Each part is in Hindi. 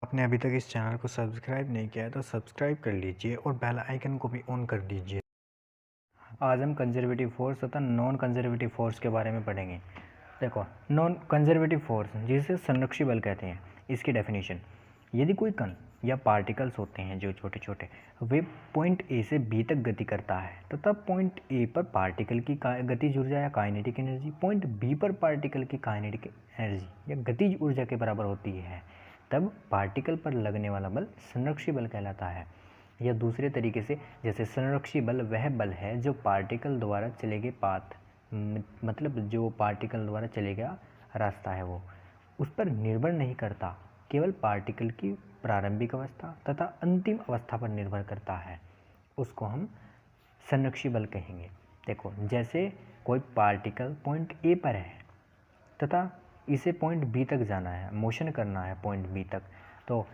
आपने अभी तक इस चैनल को सब्सक्राइब नहीं किया है तो सब्सक्राइब कर लीजिए और बेल आइकन को भी ऑन कर दीजिए। आज हम कंजर्वेटिव फोर्स तथा नॉन कंजर्वेटिव फोर्स के बारे में पढ़ेंगे। देखो, नॉन कंजर्वेटिव फोर्स जिसे संरक्षी बल कहते हैं, इसकी डेफिनेशन। यदि कोई कण या पार्टिकल्स होते हैं जो छोटे छोटे, वे पॉइंट ए से बी तक गति करता है तथा पॉइंट ए पर पार्टिकल की गतिज ऊर्जा या काइनेटिक एनर्जी पॉइंट बी पर पार्टिकल की काइनेटिक एनर्जी या गतिज ऊर्जा के बराबर होती है, तब पार्टिकल पर लगने वाला बल संरक्षी बल कहलाता है। या दूसरे तरीके से, जैसे संरक्षी बल वह बल है जो पार्टिकल द्वारा चले गए पाथ, मतलब जो पार्टिकल द्वारा चले गया रास्ता है वो उस पर निर्भर नहीं करता, केवल पार्टिकल की प्रारंभिक अवस्था तथा अंतिम अवस्था पर निर्भर करता है, उसको हम संरक्षी बल कहेंगे। देखो, जैसे कोई पार्टिकल पॉइंट ए पर है तथा इसे पॉइंट बी तक जाना है, मोशन करना है पॉइंट बी तक, तो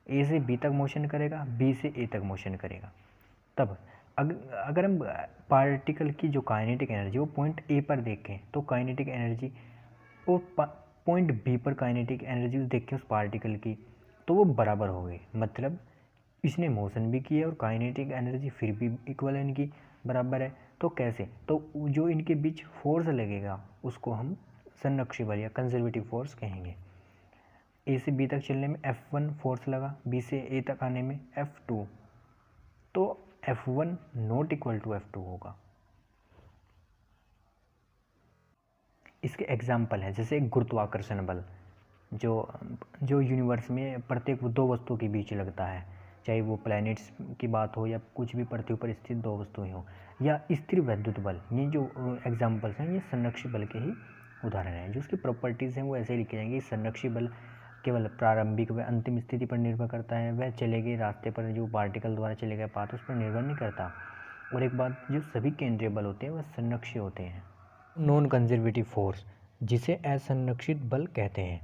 ए से बी तक मोशन करेगा, बी से ए तक मोशन करेगा। तब अगर हम पार्टिकल की जो काइनेटिक एनर्जी वो पॉइंट ए पर देखें तो काइनेटिक एनर्जी, वो पॉइंट बी पर काइनेटिक एनर्जी देखें उस पार्टिकल की, तो वो बराबर हो गई। मतलब इसने मोशन भी किया और काइनेटिक एनर्जी फिर भी इक्वल इनकी बराबर है। तो कैसे? तो जो इनके बीच फोर्स लगेगा उसको हम संरक्षी बल या कंजर्वेटिव फोर्स कहेंगे। ए से बी तक चलने में F1 फोर्स लगा, बी से ए तक आने में F2, तो F1 not equal to F2 होगा। इसके एग्जाम्पल है, जैसे गुरुत्वाकर्षण बल जो यूनिवर्स में प्रत्येक दो वस्तुओं के बीच लगता है, चाहे वो प्लैनेट्स की बात हो या कुछ भी पृथ्वी पर स्थित दो वस्तुएं हो, या स्थिर वैद्युत बल। ये जो एग्जाम्पल्स हैं ये संरक्षी बल के ही उदाहरण हैं। जो उसकी प्रॉपर्टीज़ हैं वो ऐसे लिखे जाएंगे। संरक्षी बल केवल प्रारंभिक व अंतिम स्थिति पर निर्भर करता है, वह चले गए रास्ते पर जो पार्टिकल द्वारा चले गए पाथ उस पर निर्भर नहीं करता। और एक बात, जो सभी केंद्रीय बल होते हैं वह संरक्षी होते हैं। नॉन कंजर्वेटिव फोर्स जिसे असंरक्षित बल कहते हैं,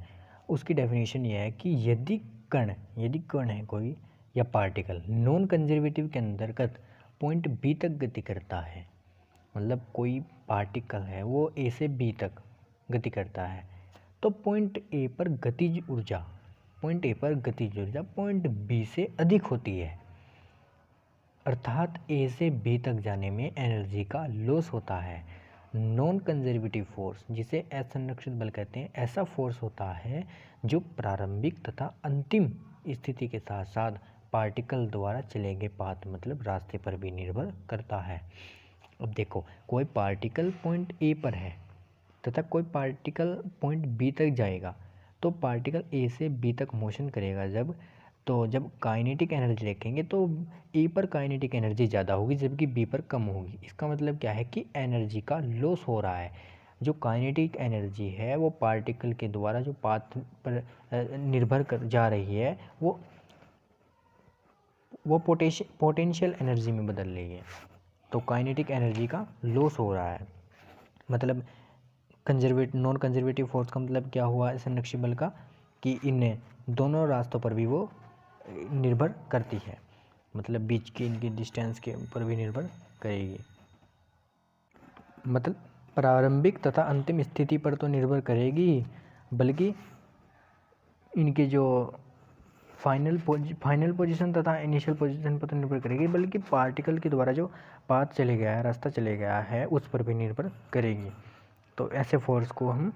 उसकी डेफिनेशन ये है कि यदि कण है कोई या पार्टिकल नॉन कंजर्वेटिव के अंतर्गत पॉइंट बी तक गति करता है, मतलब कोई पार्टिकल है वो ए से बी तक गति करता है, तो पॉइंट ए पर गतिज ऊर्जा पॉइंट बी से अधिक होती है, अर्थात ए से बी तक जाने में एनर्जी का लॉस होता है। नॉन कंजर्वेटिव फोर्स जिसे असंरक्षित बल कहते हैं, ऐसा फोर्स होता है जो प्रारंभिक तथा अंतिम स्थिति के साथ साथ पार्टिकल द्वारा चले गए पाथ, मतलब रास्ते पर भी निर्भर करता है। अब देखो, कोई पार्टिकल पॉइंट ए पर है तथा कोई पार्टिकल पॉइंट बी तक जाएगा, तो पार्टिकल ए से बी तक मोशन करेगा जब काइनेटिक एनर्जी देखेंगे तो ए पर काइनेटिक एनर्जी ज़्यादा होगी जबकि बी पर कम होगी। इसका मतलब क्या है कि एनर्जी का लॉस हो रहा है। जो काइनेटिक एनर्जी है वो पार्टिकल के द्वारा जो पाथ पर निर्भर कर जा रही है वो पोटेंशियल एनर्जी में बदल रही है, तो काइनेटिक एनर्जी का लॉस हो रहा है। मतलब नॉन कंजर्वेटिव फोर्स का मतलब क्या हुआ संरक्षी बल का, कि इन दोनों रास्तों पर भी वो निर्भर करती है, मतलब बीच की इनकी डिस्टेंस के ऊपर भी निर्भर करेगी। मतलब प्रारंभिक तथा अंतिम स्थिति पर तो निर्भर करेगी, बल्कि इनके जो फाइनल पोजीशन तथा इनिशियल पोजीशन पर तो निर्भर करेगी, बल्कि पार्टिकल के द्वारा जो पाथ चले गया है, रास्ता चले गया है, उस पर भी निर्भर करेगी। तो ऐसे फोर्स को हम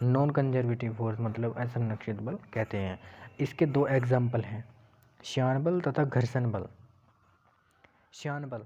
नॉन कंजर्वेटिव फोर्स मतलब असंरक्षित बल कहते हैं। इसके दो एग्जाम्पल हैं, श्यान बल तथा घर्षण बल। श्यान बल